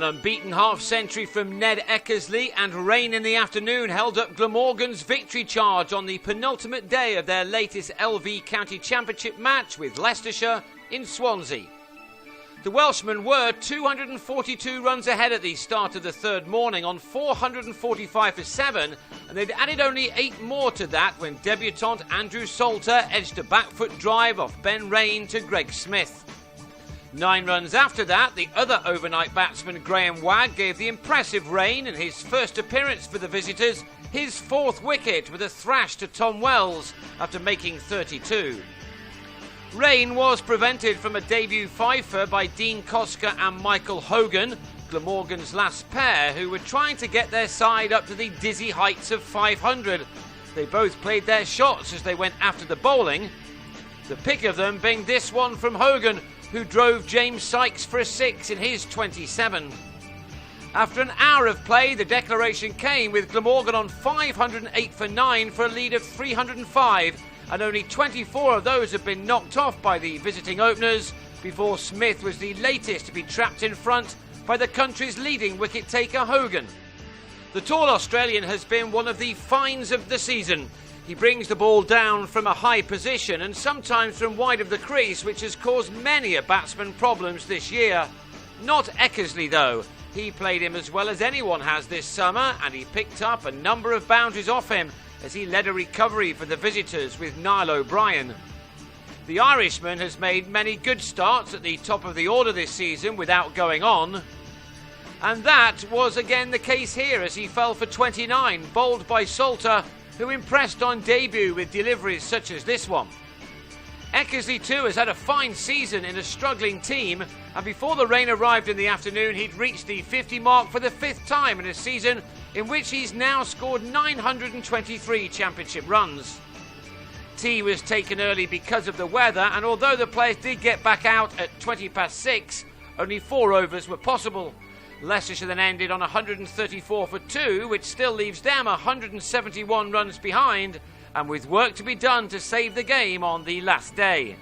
An unbeaten half-century from Ned Eckersley and rain in the afternoon held up Glamorgan's victory charge on the penultimate day of their latest LV County Championship match with Leicestershire in Swansea. The Welshmen were 242 runs ahead at the start of the third morning on 445 for 7, and they'd added only 8 more to that when debutant Andrew Salter edged a back foot drive off Ben Raine to Greg Smith. 9 runs after that, the other overnight batsman Graham Wagg gave the impressive Raine, in his first appearance for the visitors, his 4th wicket with a thrash to Tom Wells after making 32. Raine was prevented from a debut fifer by Dean Koska and Michael Hogan, Glamorgan's last pair, who were trying to get their side up to the dizzy heights of 500. They both played their shots as they went after the bowling, the pick of them being this one from Hogan, who drove James Sykes for a 6 in his 27. After an hour of play, the declaration came with Glamorgan on 508 for 9 for a lead of 305, and only 24 of those had been knocked off by the visiting openers before Smith was the latest to be trapped in front by the country's leading wicket-taker Hogan. The tall Australian has been one of the finds of the season. He brings the ball down from a high position and sometimes from wide of the crease, which has caused many a batsman problems this year. Not Eckersley though. He played him as well as anyone has this summer, and he picked up a number of boundaries off him as he led a recovery for the visitors with Niall O'Brien. The Irishman has made many good starts at the top of the order this season without going on. And that was again the case here as he fell for 29, bowled by Salter, who impressed on debut with deliveries such as this one. Eckersley too has had a fine season in a struggling team, and before the rain arrived in the afternoon he'd reached the 50 mark for the 5th time in a season in which he's now scored 923 championship runs. Tea was taken early because of the weather, and although the players did get back out at 20 past 6, only 4 overs were possible. Leicestershire then ended on 134 for 2, which still leaves them 171 runs behind, and with work to be done to save the game on the last day.